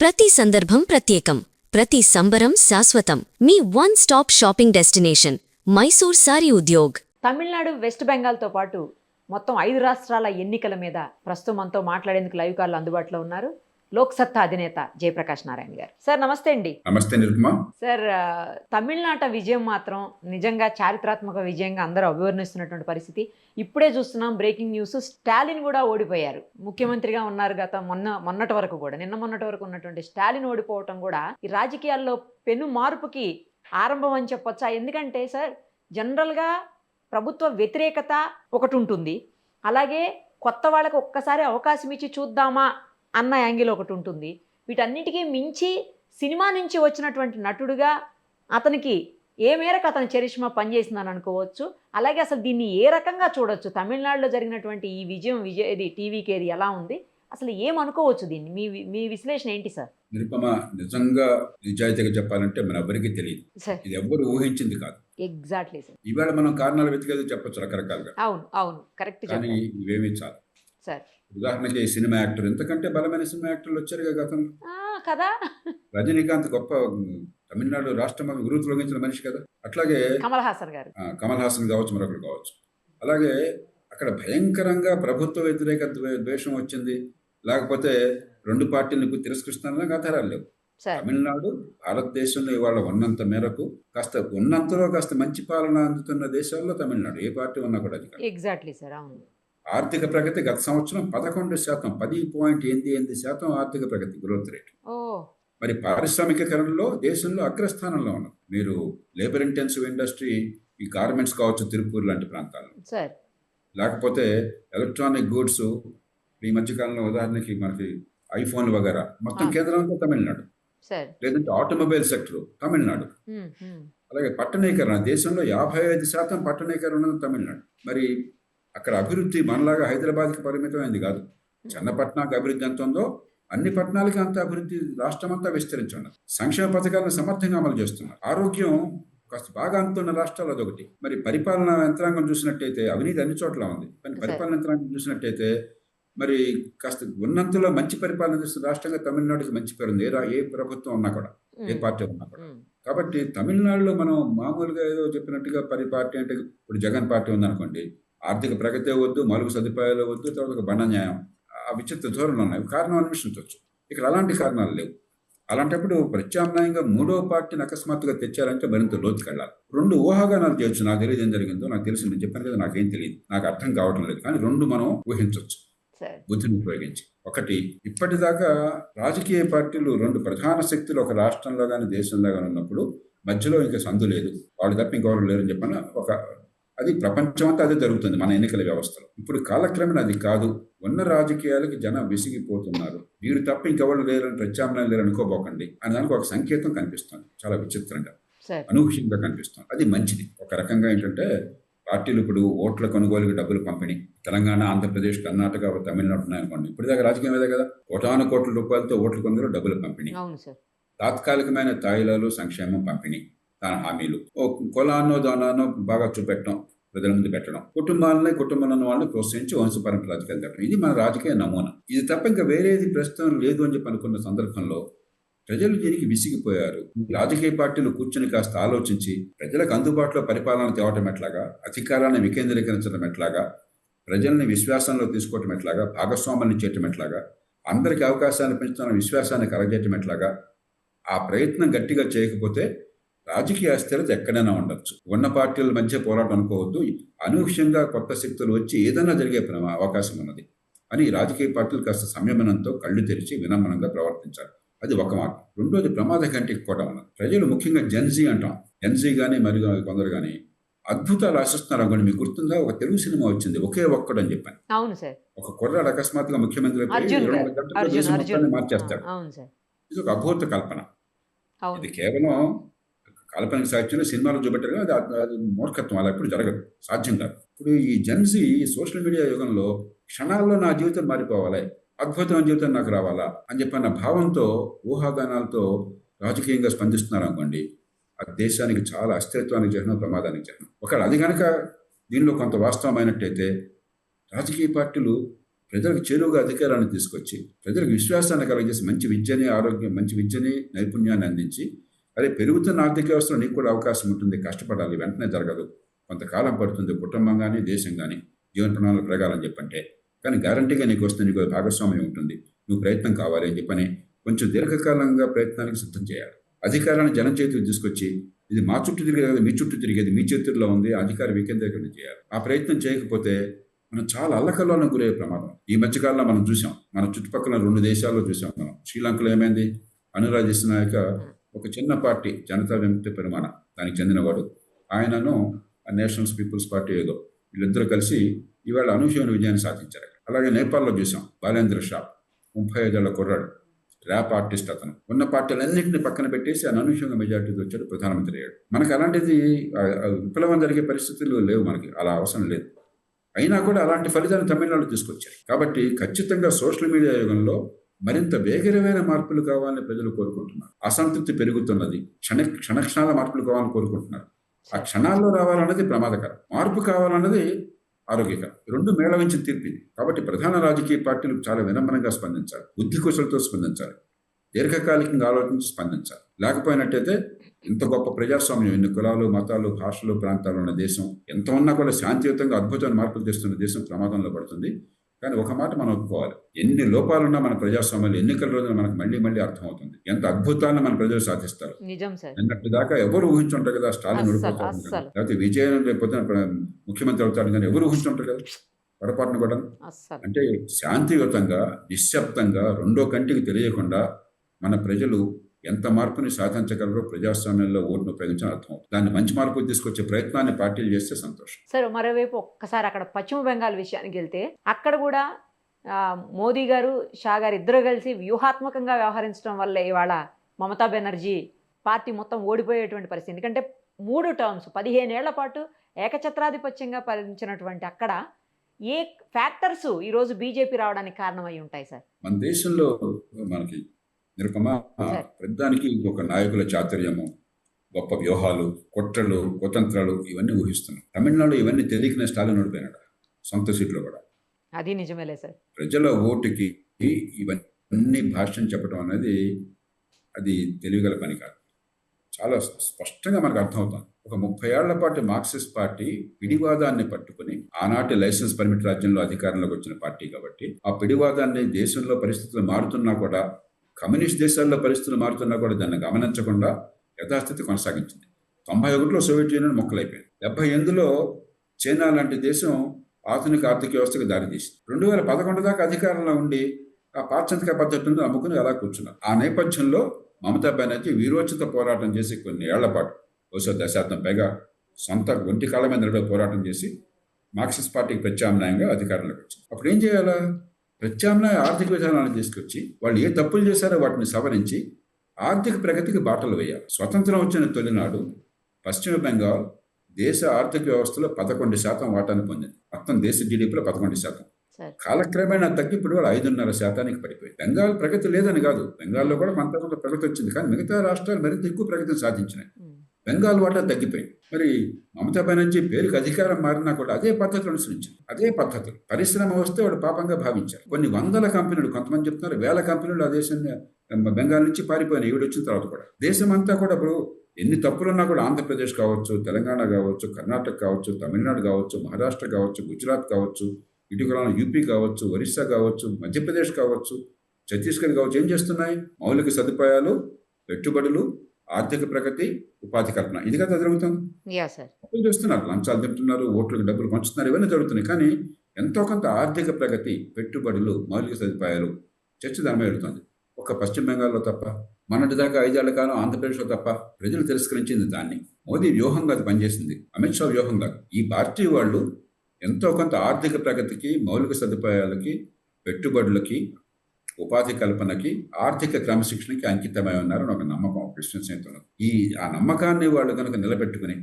ప్రతి సందర్భం ప్రత్యేకం, ప్రతి సంబరం శాశ్వతం. మీ one stop shopping destination Mysore saree Udyog. Tamil Nadu, West బెంగాల్తో పాటు మొత్తం 5 రాష్ట్రాల ఎన్నికల మీద ప్రస్తుతం మనతో మాట్లాడేందుకు లైవ్ కాల్ అందుబాటులో ఉన్నారు లోక్సత్తా అధినేత జయప్రకాష్ నారాయణ గారు. సార్ నమస్తే అండి. నమస్తే నిరుపమా. సార్, తమిళనాట విజయం మాత్రం నిజంగా చారిత్రాత్మక విజయంగా అందరూ అభివర్ణిస్తున్నటువంటి పరిస్థితి. ఇప్పుడే చూస్తున్నాం బ్రేకింగ్ న్యూస్, స్టాలిన్ కూడా ఓడిపోయారు. ముఖ్యమంత్రిగా ఉన్నారు మొన్నటి వరకు కూడా, నిన్న మొన్నటి వరకు ఉన్నటువంటి స్టాలిన్ ఓడిపోవటం కూడా ఈ రాజకీయాల్లో పెను మార్పుకి ఆరంభం అని చెప్పొచ్చా? ఎందుకంటే సార్, జనరల్గా ప్రభుత్వ వ్యతిరేకత ఒకటి ఉంటుంది, అలాగే కొత్త వాళ్ళకి ఒక్కసారి అవకాశం ఇచ్చి చూద్దామా అన్న యాంగిల్ ఒకటి ఉంటుంది. వీటన్నిటికీ మించి సినిమా నుంచి వచ్చినటువంటి నటుడుగా అతనికి ఏ మేరకు అతని చరిష్మా పనిచేసిందని అనుకోవచ్చు. అలాగే అసలు దీన్ని ఏ రకంగా చూడొచ్చు? తమిళనాడులో జరిగినటువంటి ఈ ఇది టీవీకి ఏది ఎలా ఉంది, అసలు ఏమనుకోవచ్చు దీన్ని? మీ విశ్లేషణ ఏంటి సార్? నిరుపమ, నిజంగా నిజాయితీగా చెప్పాలంటే మన ఎవరికి తెలియదు, ఇది ఎవ్వరు ఊహించింది కాదు. Exactly sir. ఇవాళ మనం కారణాలు వెతికేది చెప్పొచ్చు రకరకాలుగా. అవును కరెక్ట్. కానీ ఇవేమీ చాలు సార్. ఉదాహరణకి సినిమా యాక్టర్, ఎంతకంటే బలమైన సినిమా యాక్టర్లు వచ్చారు గతంలో కదా. రజనీకాంత్ గొప్ప తమిళనాడు రాష్ట్రం గురువు లొంగించిన మనిషి కదా. అట్లాగే కమల్ హాసన్ గారు, కమల్ హాసన్ కావచ్చు, మరొకరు కావచ్చు. అలాగే అక్కడ భయంకరంగా ప్రభుత్వ వ్యతిరేక ద్వేషం వచ్చింది, లేకపోతే రెండు పార్టీలకు తిరస్కరిస్తున్న ఆధారాలు లేవు. తమిళనాడు భారతదేశంలో ఇవాళ ఉన్నంత మేరకు ఉన్నంతలో కాస్త మంచి పాలన అందుతున్న దేశాల్లో తమిళనాడు ఏ పార్టీ ఉన్నా కూడా అది. Exactly sir. అవును. ఆర్థిక ప్రగతి గత సంవత్సరం 11%, 10.88% ఆర్థిక ప్రగతి గ్రోత్ రేట్. మరి పారిశ్రామికీకరణలో దేశంలో అగ్రస్థానంలో ఉన్నది. మీరు లేబర్ ఇంటెన్సివ్ ఇండస్ట్రీ, ఈ గార్మెంట్స్ కావచ్చు తిరుపూర్ లాంటి ప్రాంతాల్లో, లేకపోతే ఎలక్ట్రానిక్ గూడ్స్, ఈ మధ్యకాలంలో ఉదాహరణకి మనకి ఐఫోన్ వగేరా మొత్తం కేంద్రం అంతా తమిళనాడు. లేదంటే ఆటోమొబైల్ సెక్టర్ తమిళనాడు. అలాగే పట్టణీకరణ, దేశంలో 55% పట్టణీకరణ ఉన్నది తమిళనాడు. మరి అక్కడ అభివృద్ధి మనలాగా హైదరాబాద్కి పరిమితమైంది కాదు. చిన్న పట్టణానికి అభివృద్ధి ఎంత ఉందో అన్ని పట్టణాలకి అంత అభివృద్ధి రాష్ట్రం అంతా విస్తరించున్నారు. సంక్షేమ పథకాలను సమర్థంగా అమలు చేస్తున్నారు. ఆరోగ్యం కాస్త బాగా అందుతున్న రాష్ట్రాలు అదొకటి. మరి పరిపాలనా యంత్రాంగం చూసినట్టయితే అవినీతి అన్ని చోట్ల ఉంది. కానీ పరిపాలనా యంత్రాంగం చూసినట్టయితే మరి కాస్త ఉన్నంతలో మంచి పరిపాలన చేస్తున్న రాష్ట్రంగా తమిళనాడుకి మంచి పేరు ఉంది, ఏ ప్రభుత్వం ఉన్నా కూడా, ఏ పార్టీ ఉన్నా కూడా. కాబట్టి తమిళనాడులో మనం మామూలుగా ఏదో చెప్పినట్టుగా పార్టీ అంటే, ఇప్పుడు జగన్ పార్టీ ఉందనుకోండి, ఆర్థిక ప్రగతి వద్దు, మౌలిక సదుపాయాలు వద్దు, తర్వాత ఒక బండ న్యాయం, ఆ విచిత్ర ధోరణులు ఉన్నాయి. కారణం అన్వేషించవచ్చు. ఇక్కడ అలాంటి కారణాలు లేవు. అలాంటప్పుడు ప్రత్యామ్నాయంగా మూడో పార్టీని అకస్మాత్తుగా తెచ్చారంటే మరింత లోతుకెళ్ళాలి. 2 ఊహాగానాలు చేయొచ్చు. నాకు తెలియదు ఏం జరిగిందో, నాకు తెలిసి నేను చెప్పాను కదా, నాకేం తెలియదు, నాకు అర్థం కావటం లేదు. కానీ 2 మనం ఊహించవచ్చు బుద్ధిని ఉపయోగించి. ఒకటి, ఇప్పటిదాకా రాజకీయ పార్టీలు 2 ప్రధాన శక్తులు ఒక రాష్ట్రంలో కానీ దేశంలో కానీ ఉన్నప్పుడు మధ్యలో ఇంకా సందు లేదు, వాళ్ళు తప్ప ఇంకెవరు లేరని చెప్పిన అది ప్రపంచం అంతా అదే జరుగుతుంది మన ఎన్నికల వ్యవస్థలో. ఇప్పుడు కాలక్రమేణా అది కాదు. ఉన్న రాజకీయాలకి జనం విసిగిపోతున్నారు, వీరు తప్ప ఇంకెవరు లేరని, ప్రత్యామ్నాయం లేరు అనుకోబోకండి అని దానికి ఒక సంకేతం కనిపిస్తుంది. చాలా విచిత్రంగా, అనూహ్యంగా కనిపిస్తుంది. అది మంచిది. ఒక రకంగా ఏంటంటే పార్టీలు ఇప్పుడు ఓట్ల కొనుగోలుకి డబ్బులు పంపిణీ, తెలంగాణ, ఆంధ్రప్రదేశ్, కర్ణాటక, తమిళనాడు ఉన్నాయనుకోండి, ఇప్పటిదాకా రాజకీయం ఏదే కదా, కోటాను రూపాయలతో ఓట్ల కొనుగోలు డబ్బులు పంపిణీ, తాత్కాలికమైన తాయిలాలు, సంక్షేమం పంపిణీ, తన హామీలు, ఓ కులాన్నో దానానో బాగా చూపెట్టడం, ప్రజల ముందు పెట్టడం, కుటుంబంలో వాళ్ళని ప్రోత్సహించి వంశపరంపర రాజకీయాలు పెట్టడం, ఇది మన రాజకీయ నమూనా. ఇది తప్ప ఇంకా వేరేది ప్రస్తుతం లేదు అని చెప్పి అనుకున్న సందర్భంలో ప్రజలు దీనికి విసిగిపోయారు. రాజకీయ పార్టీలు కూర్చుని కాస్త ఆలోచించి ప్రజలకు అందుబాటులో పరిపాలన తేవటం ఎట్లాగా, అధికారాన్ని వికేంద్రీకరించడం ఎట్లాగా, ప్రజల్ని విశ్వాసంలో తీసుకోవటం ఎట్లాగా, భాగస్వామ్యాన్ని చేయటం ఎట్లాగా, అందరికీ అవకాశాన్ని పెంచుతున్న విశ్వాసాన్ని కలగజేయటం ఎట్లాగా, ఆ ప్రయత్నం గట్టిగా చేయకపోతే రాజకీయ అస్థిరత ఎక్కడైనా ఉండొచ్చు. ఉన్న పార్టీల మధ్య పోరాటం అనుకోవద్దు, అనూహ్యంగా కొత్త శక్తులు వచ్చి ఏదైనా జరిగే అవకాశం ఉన్నది అని రాజకీయ పార్టీలు కాస్త సంయమనంతో కళ్ళు తెరిచి వినమ్రంగా ప్రవర్తించాలి. అది ఒక మార్గం. రెండోది, ప్రమాద కంటే కూడా ఉన్నది. ప్రజలు ముఖ్యంగా జెన్జీ అంటాం, జెన్జీ కానీ మరి కొందరు కానీ అద్భుతాలు ఆశిస్తున్నారు అనుకోండి. మీకు గుర్తుందా, ఒక తెలుగు సినిమా వచ్చింది ఒకే ఒక్కడు అని చెప్పాను. ఒక కుర్రాడు అకస్మాత్తుగా ముఖ్యమంత్రి మార్చేస్తాడు. ఇది ఒక అద్భుత కల్పన. ఇది కేవలం కాల్పనిక సాహిత్యంలో సినిమాలో చూపెట్టారు, అది మూర్ఖత్వం, అలా ఎప్పుడు జరగదు, సాధ్యం కాదు. ఇప్పుడు ఈ జెన్జీ సోషల్ మీడియా యుగంలో క్షణాల్లో నా జీవితం మారిపోవాలి, అద్భుతమైన జీవితం నాకు రావాలా అని చెప్పిన భావంతో, ఊహాగానాలతో రాజకీయంగా స్పందిస్తున్నారు అనుకోండి, ఆ దేశానికి చాలా అస్థిరత్వానికి చిహ్నం, ప్రమాదానికి చిహ్నం. ఒకవేళ అది కనుక దీనిలో కొంత వాస్తవమైనట్టయితే రాజకీయ పార్టీలు ప్రజలకు చేరువుగా అధికారాన్ని తీసుకొచ్చి ప్రజలకు విశ్వాసాన్ని కలగజేసి మంచి విద్యని ఆరోగ్యం మంచి విద్యని నైపుణ్యాన్ని అందించి అదే పెరుగుతున్న ఆర్థిక వ్యవస్థలో నీకు కూడా అవకాశం ఉంటుంది, కష్టపడాలి, వెంటనే జరగదు, కొంతకాలం పడుతుంది, కుటుంబం కానీ దేశం కానీ జీవన ప్రణాళిక పెరగాలని చెప్పంటే, కానీ గ్యారంటీగా నీకు వస్తే నీకు భాగస్వామ్యం ఉంటుంది, నువ్వు ప్రయత్నం కావాలి అని చెప్పని కొంచెం దీర్ఘకాలంగా ప్రయత్నానికి సిద్ధం చేయాలి. అధికారాన్ని జనం చేతికి తీసుకొచ్చి ఇది మా చుట్టూ తిరిగేది మీ చుట్టూ తిరిగేది మీ చేతుల్లో ఉంది, అధికార వికేంద్రీకరణ చేయాలి. ఆ ప్రయత్నం చేయకపోతే మనం చాలా అల్లకల్లోనికి గురయ్యే ప్రమాదం. ఈ మధ్యకాలంలో మనం చూసాం, మన చుట్టుపక్కల 2 దేశాల్లో చూసాం. మనం శ్రీలంకలో ఏమైంది, అనురాగ్ నాయక ఒక చిన్న పార్టీ జనతా విముక్తి పెరుమాణ దానికి చెందినవాడు, ఆయనను నేషనల్స్ పీపుల్స్ పార్టీ ఏదో వీళ్ళిద్దరూ కలిసి ఇవాళ అనూహ్యమైన విజయాన్ని సాధించారు. అలాగే నేపాల్లో చూసాం, బాలేంద్ర షా 35 ఏళ్ల కుర్రాడు, ర్యాప్ ఆర్టిస్ట్. అతను ఉన్న పార్టీలన్నింటినీ పక్కన పెట్టేసి అనూహ్యంగా మెజార్టీతో వచ్చాడు, ప్రధానమంత్రి అయ్యాడు. మనకు అలాంటిది విప్లవం జరిగే పరిస్థితులు లేవు, మనకి అలా అవసరం లేదు. అయినా కూడా అలాంటి ఫలితాన్ని తమిళనాడు తీసుకొచ్చారు. కాబట్టి ఖచ్చితంగా సోషల్ మీడియా యుగంలో మరింత వేగరమైన మార్పులు కావాలని ప్రజలు కోరుకుంటున్నారు. అసంతృప్తి పెరుగుతున్నది, క్షణక్షణాల మార్పులు కావాలని కోరుకుంటున్నారు. ఆ క్షణాల్లో రావాలన్నది ప్రమాదకరం, మార్పు కావాలన్నది ఆరోగ్యకరం. 2 మేళవించిన తీర్పిది. కాబట్టి ప్రధాన రాజకీయ పార్టీలు చాలా వినమ్రంగా స్పందించాలి, బుద్ధి కుశలతో స్పందించాలి, దీర్ఘకాలికంగా ఆలోచించి స్పందించాలి. లేకపోయినట్టయితే ఇంత గొప్ప ప్రజాస్వామ్యం, ఎన్ని కులాలు, మతాలు, భాషలు, ప్రాంతాలు ఉన్న దేశం, ఎంత ఉన్నా కూడా శాంతియుతంగా అద్భుతమైన మార్పులు తెస్తున్న దేశం ప్రమాదంలో పడుతుంది. కానీ ఒక మాట మనం ఒప్పుకోవాలి, ఎన్ని లోపాలున్నా మన ప్రజాస్వామ్యాలు ఎన్నికల రోజున మనకు మళ్ళీ అర్థమవుతుంది ఎంత అద్భుతాన్ని మన ప్రజలు సాధిస్తారు. నిన్నటి దాకా ఎవరు ఊహించుంటారు కదా స్టాలిన్ ఓడిపోతారు, లేకపోతే విజయం లేకపోతే ముఖ్యమంత్రి అవుతాడు, కానీ ఎవరు ఊహించుంటారు కదా పొరపాటును కూడా. అంటే శాంతియుతంగా నిశ్శబ్దంగా రెండో కంటికి తెలియకుండా మన ప్రజలు ఎంత మార్పుని సాధించగలరో ప్రజాస్వామ్యంలో ఓటును ఉపయోగించడం అర్థమవుతుంది. దాన్ని మంచి మార్పు తీసుకొచ్చే ప్రయత్నాన్ని పార్టీలు చేస్తే సంతోషం. సరే, మరోవైపు ఒక్కసారి అక్కడ పశ్చిమ బెంగాల్ విషయానికి వెళ్తే అక్కడ కూడా మోదీ గారు, షా గారు ఇద్దరు కలిసి వ్యూహాత్మకంగా వ్యవహరించడం వల్ల ఇవాళ మమతా బెనర్జీ పార్టీ మొత్తం ఓడిపోయేటువంటి పరిస్థితి. ఎందుకంటే 3 టర్మ్స్ 15 ఏళ్ల పాటు ఏకఛత్రాధిపత్యంగా పాలించినటువంటి అక్కడ ఏ ఫ్యాక్టర్స్ ఈరోజు బీజేపీ రావడానికి కారణమై ఉంటాయి సార్? మన దేశంలో మనకి నిరుపమ ప్రధానికి ఒక నాయకుల చాతుర్యము, గొప్ప వ్యూహాలు, కుట్రలు, కుతంత్రాలు ఇవన్నీ ఊహిస్తున్నాం. తమిళనాడు ఇవన్నీ తెలియకనే స్టాలిన్ ఓడిపోయినాడు సొంత సీట్లో కూడా. అది నిజమేలే సార్. ప్రజల ఓటుకి ఇవన్నీ భాష్యం చెప్పడం అనేది అది తెలియగల పని కాదు. చాలా స్పష్టంగా మనకు అర్థమవుతుంది. ఒక 30 ఏళ్ల పాటు మార్క్సిస్ట్ పార్టీ పిడివాదాన్ని పట్టుకుని ఆనాటి లైసెన్స్ పర్మిట్ రాజ్యంలో అధికారంలోకి వచ్చిన పార్టీ కాబట్టి ఆ పిడివాదాన్ని దేశంలో పరిస్థితులు మారుతున్నా కూడా, కమ్యూనిస్ట్ దేశాల్లో పరిస్థితులు మారుతున్నా కూడా దాన్ని గమనించకుండా యథాస్థితి కొనసాగించింది. 91లో సోవియట్ యూనియన్ మొక్కలైపోయింది. 78లో చైనా లాంటి దేశం ఆధునిక ఆర్థిక వ్యవస్థకు దారితీసింది. 2011 దాకా అధికారంలో ఉండి ఆ పాశ్చాత్య పద్ధతులను అమ్ముకుని అలా కూర్చున్నారు. ఆ నేపథ్యంలో మమతా బెనర్జీ వీరోచిత పోరాటం చేసి కొన్ని ఏళ్ల పాటు, బహుశా దశాబ్దం పైగా సొంత ఒంటి కాళ్ళ మీద నిలబడి పోరాటం చేసి మార్క్సిస్ట్ పార్టీకి ప్రత్యామ్నాయంగా అధికారంలోకి వచ్చింది. అప్పుడు ఏం చేయాలా? ప్రత్యామ్నాయ ఆర్థిక విధానాలను తీసుకొచ్చి వాళ్ళు ఏ తప్పులు చేశారో వాటిని సవరించి ఆర్థిక ప్రగతికి బాటలు వేయాలి. స్వతంత్రం వచ్చిన తొలినాడు పశ్చిమ బెంగాల్ దేశ ఆర్థిక వ్యవస్థలో 11% వాటాను పొందింది. మొత్తం దేశ జీడీపీలో 11%. కాలక్రమేణా తగ్గి ఇప్పుడు 5.5% పడిపోయింది. బెంగాల్ ప్రగతి లేదని కాదు, బెంగాల్లో కూడా కొంత ప్రగతి వచ్చింది, కానీ మిగతా రాష్ట్రాలు మరింత ఎక్కువ ప్రగతిని సాధించినాయి. బెంగాల్ వాటా తగ్గిపోయింది. మరి మమతా బెనర్జీ పేరుకి అధికారం మారినా కూడా అదే పద్ధతులు అనుసరించింది. అదే పద్ధతులు. పరిశ్రమ వస్తే వాడు పాపంగా భావించారు. కొన్ని వందల కంపెనీలు, కొంతమంది చెప్తున్నారు 1000 కంపెనీలు ఆ దేశాన్ని బెంగాల్ నుంచి పారిపోయినాయి ఈవిడ వచ్చిన తర్వాత కూడా. దేశం అంతా కూడా ఇప్పుడు ఎన్ని తప్పులున్నా కూడా ఆంధ్రప్రదేశ్ కావచ్చు, తెలంగాణ కావచ్చు, కర్ణాటక కావచ్చు, తమిళనాడు కావచ్చు, మహారాష్ట్ర కావచ్చు, గుజరాత్ కావచ్చు, ఇటీవల యూపీ కావచ్చు, ఒరిస్సా కావచ్చు, మధ్యప్రదేశ్ కావచ్చు, ఛత్తీస్గఢ్ కావచ్చు, ఏం చేస్తున్నాయి? మౌలిక సదుపాయాలు, పెట్టుబడులు, ఆర్థిక ప్రగతి, ఉపాధి కల్పన, ఇది కదా జరుగుతుంది. చేస్తున్నారు, లంచాలు తింటున్నారు, ఓట్లకు డబ్బులు పంచుతున్నారు, ఇవన్నీ జరుగుతున్నాయి. కానీ ఎంతో కొంత ఆర్థిక ప్రగతి, పెట్టుబడులు, మౌలిక సదుపాయాలు చర్చ దాని మీద జరుగుతుంది. ఒక పశ్చిమ బెంగాల్లో తప్ప, మొన్నటి దాకా 5 ఏళ్ల కాలం ఆంధ్రప్రదేశ్లో తప్ప ప్రజలు తిరస్కరించింది దాన్ని. మోదీ వ్యూహంగా అది పనిచేసింది, అమిత్ షా వ్యూహంగా. ఈ పార్టీ వాళ్ళు ఎంతో కొంత ఆర్థిక ప్రగతికి, మౌలిక సదుపాయాలకి, పెట్టుబడులకి, ఉపాధి కల్పనకి, ఆర్థిక క్రమశిక్షణకి అంకితమై ఉన్నారని ఒక నమ్మకం విశ్వసనీయతను. ఆ నమ్మకాన్ని వాళ్ళు కనుక నిలబెట్టుకుని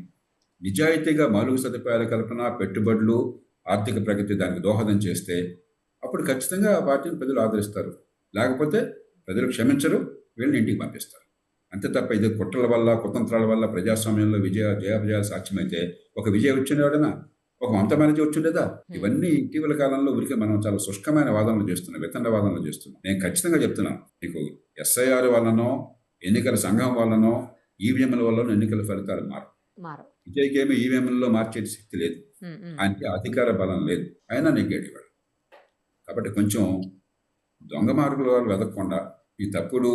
నిజాయితీగా మౌలిక సదుపాయాల కల్పన, పెట్టుబడులు, ఆర్థిక ప్రగతి దానికి దోహదం చేస్తే అప్పుడు ఖచ్చితంగా ఆ పార్టీని ప్రజలు ఆదరిస్తారు. లేకపోతే ప్రజలు క్షమించరు, వీళ్ళని ఇంటికి పంపిస్తారు. అంతే తప్ప ఇది కుట్రల వల్ల, కుతంత్రాల వల్ల ప్రజాస్వామ్యంలో జయాపజయాలు సాధ్యమైతే ఒక విజయం వచ్చినవాడనా ఒక మమతా బెనర్జీ వచ్చిండేదా? ఇవన్నీ ఇటీవల కాలంలో ఊరికే మనం చాలా శుష్కమైన వాదనలు చేస్తున్నాం, వితండ వాదనలు చేస్తున్నాం. నేను ఖచ్చితంగా చెప్తున్నాను, మీకు ఎస్ఐఆర్ వల్లనో ఎన్నికల సంఘం వల్లనో ఈవీఎంల వల్లనో ఎన్నికల ఫలితాలు మారవు. విజయ్కేమీ ఈవీఎంలలో మార్చే శక్తి లేదు, ఆయనకి అధికార బలం లేదు, అయినా నెగ్గాడు ఇవాళ. కాబట్టి కొంచెం దొంగ మార్గుల వాళ్ళు వెతకకుండా, ఈ తప్పుడు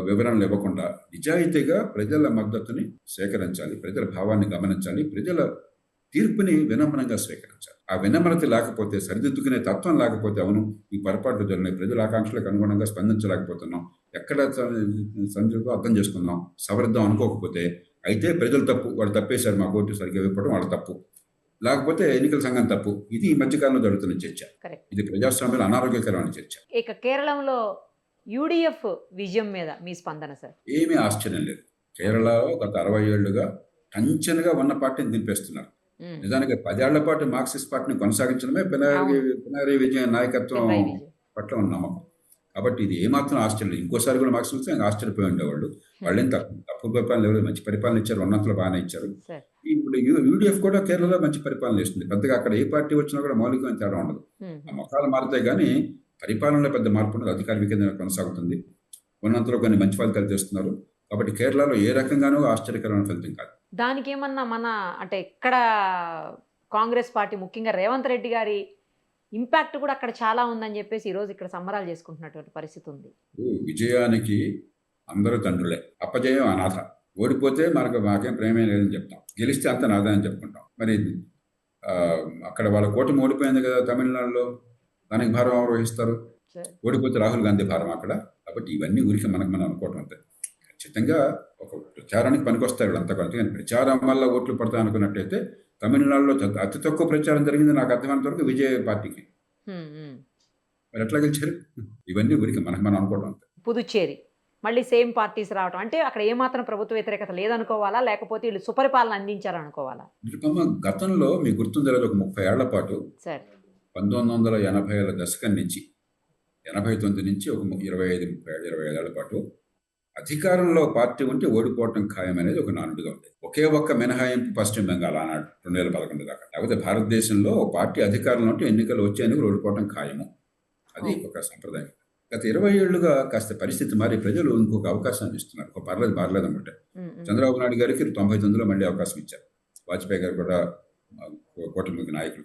వివరణలు ఇవ్వకుండా నిజాయితీగా ప్రజల మద్దతుని సేకరించాలి, ప్రజల భావాన్ని గమనించాలి, ప్రజల తీర్పుని వినమ్రంగా స్వీకరించాలి. ఆ వినమ్రత లేకపోతే, సరిదిద్దుకునే తత్వం లేకపోతే, అవును ఈ పొరపాట్లు జరిగినాయి, ప్రజల ఆకాంక్షలకు అనుగుణంగా స్పందించలేకపోతున్నాం, ఎక్కడ సందర్భం అర్థం చేసుకుందాం, సవరిద్దాం అనుకోకపోతే, అయితే ప్రజలు తప్పు, వాళ్ళు తప్పేశారు, మా ఓటు సరిగ్గా ఇవ్వడం వాళ్ళ తప్పు, లేకపోతే ఎన్నికల సంఘం తప్పు. ఇది ఈ మధ్యకాలంలో జరుగుతున్న చర్చ. ఇది ప్రజాస్వామ్యంలో అనారోగ్యకరమైన చర్చ. ఇక కేరళంలో యూడిఎఫ్ విజయం మీద మీ స్పందన సార్? ఏమీ ఆశ్చర్యం లేదు. కేరళలో గత 60 ఏళ్లుగా టంచన్గా ఉన్న పార్టీని దింపేస్తున్నారు. నిజానికి 10 ఏళ్ల పాటు మార్క్సిస్ట్ పార్టీని కొనసాగించడమే పినరయి విజయన్ నాయకత్వం పట్ల ఉన్న నమ్మకం. కాబట్టి ఇది ఏమాత్రం ఆశ్చర్యం లేదు. ఇంకోసారి కూడా మార్క్సిస్ట్ వస్తే ఆశ్చర్యపోయి ఉండేవాళ్ళు. వాళ్ళేం తప్పు పరిపాలన లేదు, మంచి పరిపాలన ఇచ్చారు, ఉన్నంతలో బాగానే ఇచ్చారు. ఇప్పుడు యూడిఎఫ్ కూడా కేరళలో మంచి పరిపాలన ఇస్తుంది. పెద్దగా అక్కడ ఏ పార్టీ వచ్చినా కూడా మౌలికమైన తేడా ఉండదు. ఆ మొఖాలు మారుతాయి కానీ పరిపాలనలో పెద్ద మార్పు ఉండదు, అధికార వికేంద్రం కొనసాగుతుంది, ఉన్నంతలో కొన్ని మంచి ఫలితాలు తెస్తున్నారు. కాబట్టి కేరళలో ఏ రకంగానూ ఆశ్చర్యకరమైన ఫలితం కాదు. దానికి ఏమన్నా అంటే ఇక్కడ కాంగ్రెస్ పార్టీ ముఖ్యంగా రేవంత్ రెడ్డి గారి ఇంపాక్ట్ కూడా అక్కడ చాలా ఉందని చెప్పేసి ఈరోజు ఇక్కడ సంబరాలు చేసుకుంటున్నటువంటి పరిస్థితి ఉంది. విజయానికి అందరూ తండ్రులే, అపజయం అనాథ. ఓడిపోతే మాకేం ప్రేమే లేదని చెప్తాం, గెలిస్తే అంత నాదా అని చెప్పుకుంటాం. మరి అక్కడ వాళ్ళ కూటమి ఓడిపోయింది కదా తమిళనాడులో, దానికి భారం ఎవరు వహిస్తారు? ఓడిపోతే రాహుల్ గాంధీ భారం అక్కడ. కాబట్టి ఇవన్నీ ఊరికి మనం అనుకోవటం అంతే. ఖచ్చితంగా ఒక ప్రచారానికి పనికొస్తాయి వీళ్ళంతా కొంత, కానీ ప్రచారం వల్ల ఓట్లు పడతాయి అనుకున్నట్టయితే తమిళనాడులో అతి తక్కువ ప్రచారం జరిగింది నాకు అర్థమైనంత వరకు విజయ పార్టీకి. మరి ఎట్లా గెలిచారు? ఇవన్నీ ఊరికి మనం అనుకోవడం అంతే. పుదుచ్చేరి మళ్ళీ సేమ్ పార్టీస్ రావడం అంటే అక్కడ ఏమాత్రం ప్రభుత్వ వ్యతిరేకత లేదనుకోవాలా, లేకపోతే వీళ్ళు సుపరిపాలన అందించారనుకోవాలా? గతంలో మీకు గుర్తుందో ఒక 30 ఏళ్ల పాటు 1980ల దశకం నుంచి 89 నుంచి ఒక 25 ఏళ్ల పాటు అధికారంలో పార్టీ ఉంటే ఓడిపోవటం ఖాయం అనేది ఒక నానుడిగా ఉండేది. ఒకే ఒక్క మినహాయింపు పశ్చిమ బెంగాల్ ఆనాడు 2011 దాకా. లేకపోతే భారతదేశంలో భారతీయ అధికారంలో ఉంటే ఎన్నికలు వచ్చే ఎన్నికలు ఓడిపోవటం ఖాయము. అది ఒక సంప్రదాయం. గత 20 ఏళ్లుగా కాస్త పరిస్థితి మారి ప్రజలు ఇంకొక అవకాశాన్ని ఇస్తున్నారు. ఒక పర్లేదు అనమాట. చంద్రబాబు నాయుడు గారికి 99లో మళ్ళీ అవకాశం ఇచ్చారు. వాజ్పేయి గారు కూడా కూటమి నాయకులు.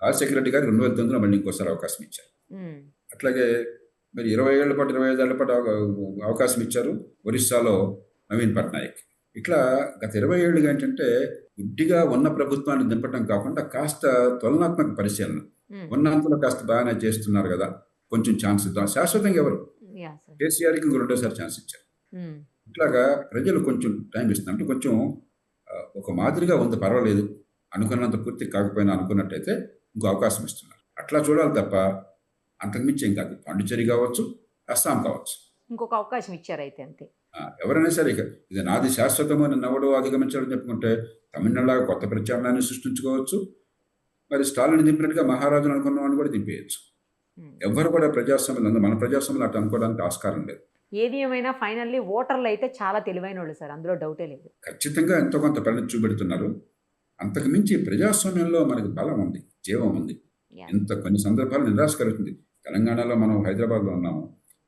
రాజశేఖర రెడ్డి గారికి 2009లో మళ్ళీ ఇంకోసారి అవకాశం ఇచ్చారు. అట్లాగే మరి 20 ఏళ్ల పాటు 25 ఏళ్ల పాటు అవకాశం ఇచ్చారు ఒరిస్సాలో నవీన్ పట్నాయక్. ఇట్లా గత 20 ఏళ్ళుగా ఏంటంటే గుడ్డిగా ఉన్న ప్రభుత్వాన్ని దింపడం కాకుండా కాస్త తులనాత్మక పరిశీలన, ఉన్నంతలో కాస్త బాగానే చేస్తున్నారు కదా, కొంచెం ఛాన్స్ ఇద్దాం. శాశ్వతంగా ఎవరు? కేసీఆర్కి ఇంకో 2వ ఛాన్స్ ఇచ్చారు. ఇట్లాగా ప్రజలు కొంచెం టైం ఇస్తున్నారు. అంటే కొంచెం ఒక మాదిరిగా ఉంది, పర్వాలేదు, అనుకున్నంత పూర్తి కాకపోయినా అనుకున్నట్టయితే ఇంకో అవకాశం ఇస్తున్నారు. అట్లా చూడాలి తప్ప అంతకుమించి ఏం కాదు. పాండిచ్చేరి కావచ్చు, అస్సాం కావచ్చు, ఇంకొక అవకాశం ఇచ్చారు అయితే అంతే. ఎవరైనా సరే ఇక ఇది నాది శాశ్వతము నవ్వడో అధిగమించాలని చెప్పుకుంటే తమిళనాడులాగా కొత్త ప్రత్యామ్నాయాన్ని సృష్టించుకోవచ్చు. మరి స్టాలిన్ దింపినట్టుగా మహారాజును అనుకున్నవాడిని కూడా దింపేయచ్చు. ఎవరు కూడా ప్రజాస్వామ్యం, మన ప్రజాస్వామ్యం అట్లా అనుకోవడానికి ఆస్కారం లేదు. ఏది ఏమైనా ఫైనల్లీ ఓటర్లు అయితే చాలా తెలివైన వాళ్ళు సార్, అందులో డౌటే లేదు. ఖచ్చితంగా ఎంతో కొంత పరిణతి చూపెడుతున్నారు. అంతకుమించి ప్రజాస్వామ్యంలో మనకి బలం ఉంది, జీవం ఉంది. కొన్ని సందర్భాలు నిరాశ కలుగుతుంది. తెలంగాణలో మనం హైదరాబాద్లో ఉన్నాము,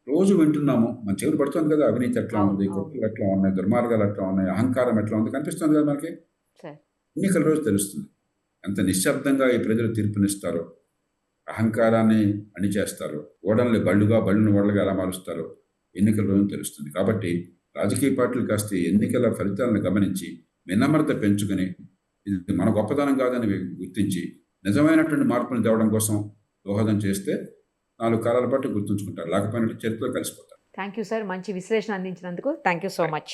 రోజు వింటున్నాము, మన చెవులు పడుతుంది కదా, అవినీతి ఎట్లా ఉంది, కుట్రలు ఎట్లా ఉన్నాయి, దుర్మార్గాలు ఎట్లా ఉన్నాయి, అహంకారం ఎట్లా ఉంది, కనిపిస్తుంది కదా మనకి. ఎన్నికల రోజు తెలుస్తుంది ఎంత నిశ్శబ్దంగా ఈ ప్రజలు తీర్పునిస్తారో, అహంకారాన్ని అణిచేస్తారు, ఓడల్ని బళ్ళును ఓడలుగా ఎలా మారుస్తారో ఎన్నికల రోజు తెలుస్తుంది. కాబట్టి రాజకీయ పార్టీలు కాస్త ఎన్నికల ఫలితాలను గమనించి వినమ్రత పెంచుకుని ఇది మన గొప్పతనం కాదని గుర్తించి నిజమైనటువంటి మార్పును తేవడం కోసం దోహదం చేస్తే 4 కాలాల పాటు గుర్తుంచుకుంటారు, లేకపోయినట్టు చరిత్రలో కలిసిపోతారు. థ్యాంక్ యూ సార్, మంచి విశ్లేషణ అందించినందుకు థ్యాంక్ యూ సో మచ్.